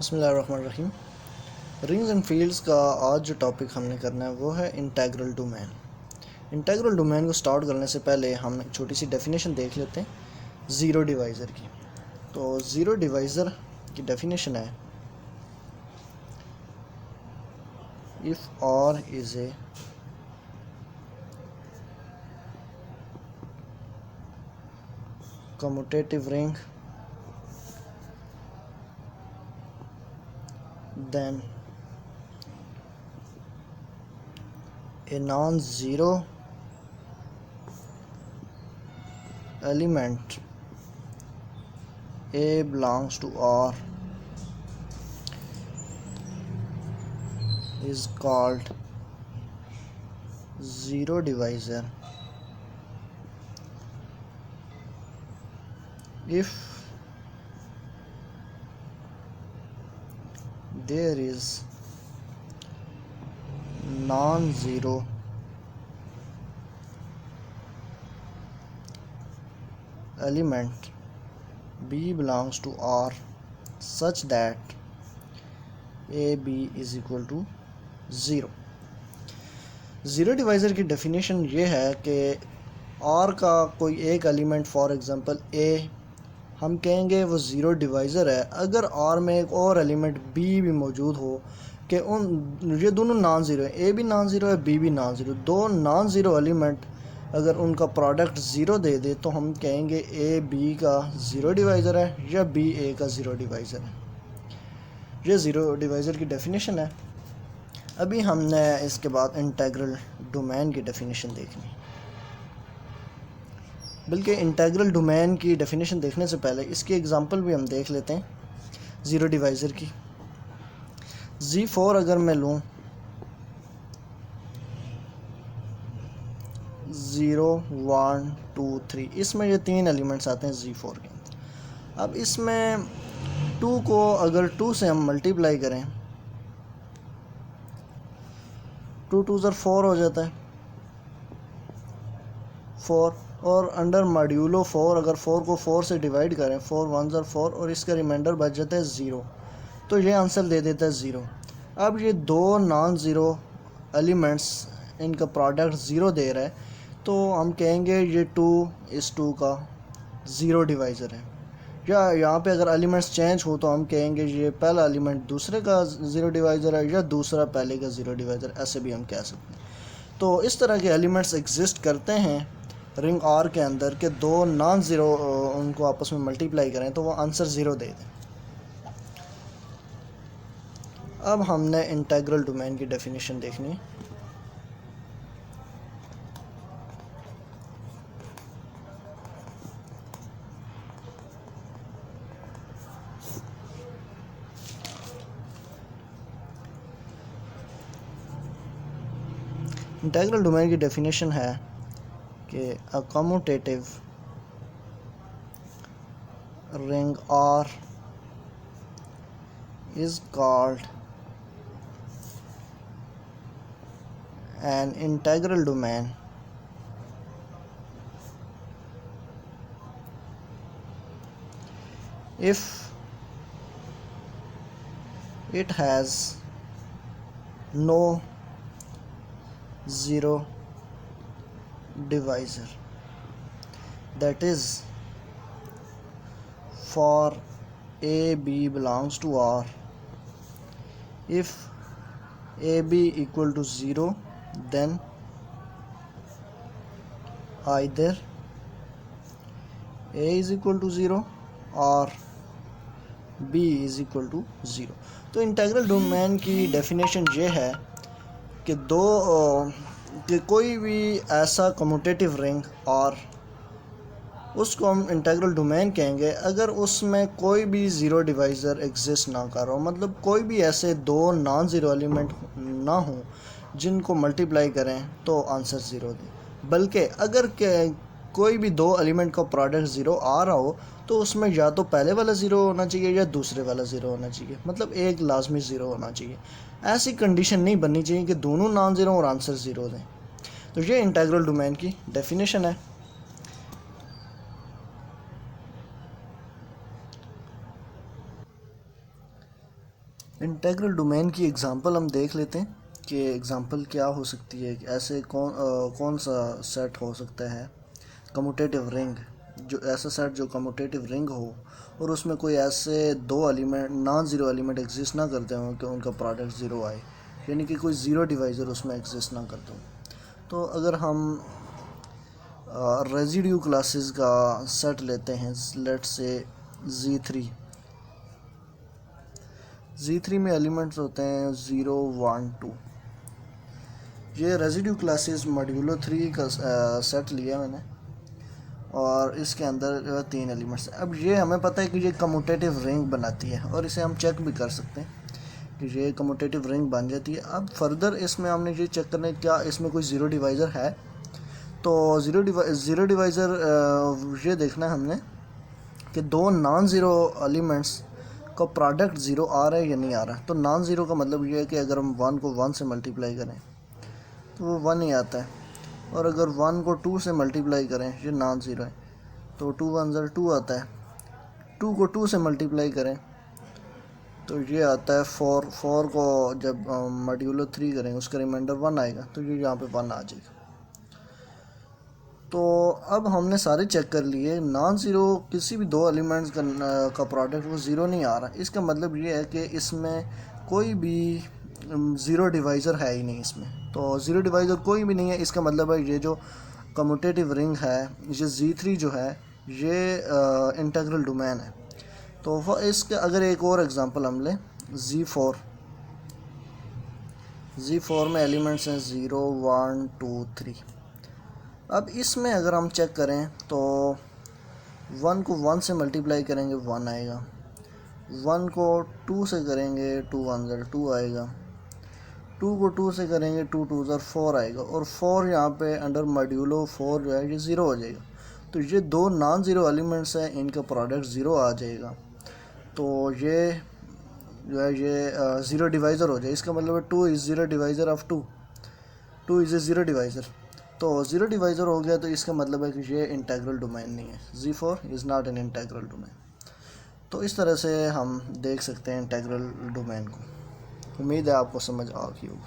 बिस्मिल्लाहिर्रहमानिर्रहीम। Rings and fields का आज जो टॉपिक हमने करना है वो है इंटेग्रल डोमेन। इंटेग्रल डोमेन को स्टार्ट करने से पहले हम एक छोटी सी डेफिनेशन देख लेते हैं ज़ीरो डिवाइज़र की। तो ज़ीरो डिवाइज़र की डेफिनेशन है if R is a commutative ring, then a non-zero element A belongs to R is called zero divisor if there is non-zero element B belongs to R such that AB is equal to zero. Zero divisor की definition ये है कि R का कोई एक element for example A हम कहेंगे वो ज़ीरो डिवाइज़र है अगर R में एक और एलिमेंट B भी मौजूद हो कि उन ये दोनों नॉन ज़ीरो है, A भी नॉन ज़ीरो है, B भी नॉन ज़ीरो, दो नॉन ज़ीरो एलिमेंट अगर उनका प्रोडक्ट ज़ीरो दे दे तो हम कहेंगे A B का ज़ीरो डिवाइज़र है या B A का ज़ीरो डिवाइज़र है। ये ज़ीरो डिवाइज़र की डेफिनेशन है। अभी हमने इसके बाद इंटेग्रल डोमेन की डेफिनेशन देखनी है। बल्कि इंटेग्रल डोमेन की डेफिनेशन देखने से पहले इसकी एग्जांपल भी हम देख लेते हैं ज़ीरो डिवाइज़र की। Z4 अगर मैं लूँ 0 1 2 3, इसमें ये तीन एलिमेंट्स आते हैं Z4 के अंदर। अब इसमें 2 को अगर 2 से हम मल्टीप्लाई करें 2 2 ज़र 4 हो जाता है 4, और अंडर मॉड्यूलो 4 अगर 4 को 4 से डिवाइड करें 4 1 ज़र 4 और इसका रिमाइंडर बच जाता है 0, तो ये आंसर दे देता है 0। अब ये दो नॉन ज़ीरो एलिमेंट्स इनका प्रोडक्ट ज़ीरो दे रहा है तो हम कहेंगे ये 2 इस 2 का ज़ीरो डिवाइज़र है। या यहाँ पे अगर एलिमेंट्स चेंज हो तो हम कहेंगे ये पहला एलिमेंट दूसरे का ज़ीरो डिवाइज़र है या दूसरा पहले का ज़ीरो डिवाइज़र, ऐसे भी हम कह सकते हैं। तो इस तरह के एलिमेंट्स एग्जिस्ट करते हैं रिंग आर के अंदर के दो नॉन ज़ीरो उनको आपस में मल्टीप्लाई करें तो वो आंसर ज़ीरो दे दें। अब हमने इंटेग्रल डोमेन की डेफिनेशन देखनी है। इंटेग्रल डोमेन की डेफिनेशन है कि a commutative ring R is called an integral domain if it has no zero divisor, that is for A B belongs to R if AB equal to 0 then either A is equal to 0 और B is equal to 0। तो integral domain की definition ये है कि कि कोई भी ऐसा कम्यूटेटिव रिंग और उसको हम इंटेग्रल डोमेन कहेंगे अगर उसमें कोई भी ज़ीरो डिवाइज़र एग्जिस्ट ना कर रहा हो, मतलब कोई भी ऐसे दो नॉन ज़ीरो एलिमेंट ना हो जिनको मल्टीप्लाई करें तो आंसर ज़ीरो दे। बल्कि अगर कोई भी दो एलिमेंट का प्रोडक्ट ज़ीरो आ रहा हो तो उसमें या तो पहले वाला ज़ीरो होना चाहिए या दूसरे वाला ज़ीरो होना चाहिए, मतलब एक लाजमी ज़ीरो होना चाहिए। ऐसी कंडीशन नहीं बननी चाहिए कि दोनों नॉन ज़ीरो और आंसर ज़ीरो दें। तो ये इंटेग्रल डोमेन की डेफिनेशन है। इंटीग्रल डोमेन की एग्जांपल हम देख लेते हैं कि एग्जांपल क्या हो सकती है। ऐसे कौन सा सेट हो सकता है कम्यूटेटिव रिंग, जो ऐसा सेट जो कम्यूटेटिव रिंग हो और उसमें कोई ऐसे दो element non zero element exist ना करते हों कि उनका प्रोडक्ट ज़ीरो आए, यानी कि कोई ज़ीरो डिवाइज़र उसमें एग्जिस्ट ना करते हो। तो अगर हम रेजिड्यू क्लासेस का सेट लेते हैं, लेट्स से Z3 में एलिमेंट्स होते हैं 0 1 2। ये रेजिड्यू क्लासेस मॉड्यूलो 3 का सेट लिया मैंने और इसके अंदर 3 एलिमेंट्स हैं। अब ये हमें पता है कि ये कम्यूटेटिव रिंग बनाती है और इसे हम चेक भी कर सकते हैं कि ये कम्यूटेटिव रिंग बन जाती है। अब फर्दर इसमें हमने ये चेक करना है क्या इसमें कोई ज़ीरो डिवाइज़र है। तो ज़ीरो डिवाइज़र ये देखना है हमने कि दो नॉन ज़ीरो एलिमेंट्स का प्रोडक्ट ज़ीरो आ रहा है या नहीं आ रहा है। तो नॉन ज़ीरो का मतलब ये है कि अगर हम 1 को 1 से मल्टीप्लाई करें तो वो 1 ही आता है, और अगर 1 को 2 से मल्टीप्लाई करें, ये नॉन ज़ीरो है, तो 2 1 2 आता है। 2 को 2 से मल्टीप्लाई करें तो ये आता है 4। 4 को जब मॉड्यूलो 3 करेंगे उसका रिमाइंडर 1 आएगा, तो ये यहाँ पे 1 आ जाएगा। तो अब हमने सारे चेक कर लिए, नॉन ज़ीरो किसी भी दो एलिमेंट्स का प्रोडक्ट वो ज़ीरो नहीं आ रहा। इसका मतलब ये है कि इसमें कोई भी ज़ीरो डिवाइज़र है ही नहीं इसमें। तो ज़ीरो डिवाइज़र कोई भी नहीं है, इसका मतलब है ये जो कम्यूटेटिव रिंग है, ये Z3 जो है ये इंटीग्रल डोमेन है। तो इसके अगर एक और एग्जांपल हम लें, Z4 में एलिमेंट्स हैं 0 1 2 3। अब इसमें अगर हम चेक करें तो 1 को 1 से मल्टीप्लाई करेंगे 1 आएगा, 1 को 2 से करेंगे 2 1 2 आएगा, 2 को 2 से करेंगे 2 2 4 आएगा, और 4 यहाँ पे अंडर मॉड्यूलो 4 जो है ये ज़ीरो हो जाएगा। तो ये दो नॉन ज़ीरो एलिमेंट्स हैं, इनका प्रोडक्ट ज़ीरो आ जाएगा। तो ये जो है ये ज़ीरो डिवाइज़र हो जाए। इसका मतलब है 2 is zero divisor of 2 is a zero divisor. तो ज़ीरो डिवाइज़र हो गया, तो इसका मतलब है कि ये इंटीग्रल डोमेन नहीं है। Z4 is not an integral domain. तो इस तरह से हम देख सकते हैं इंटीग्रल डोमेन को। उम्मीद है आपको समझ आ गई होगी।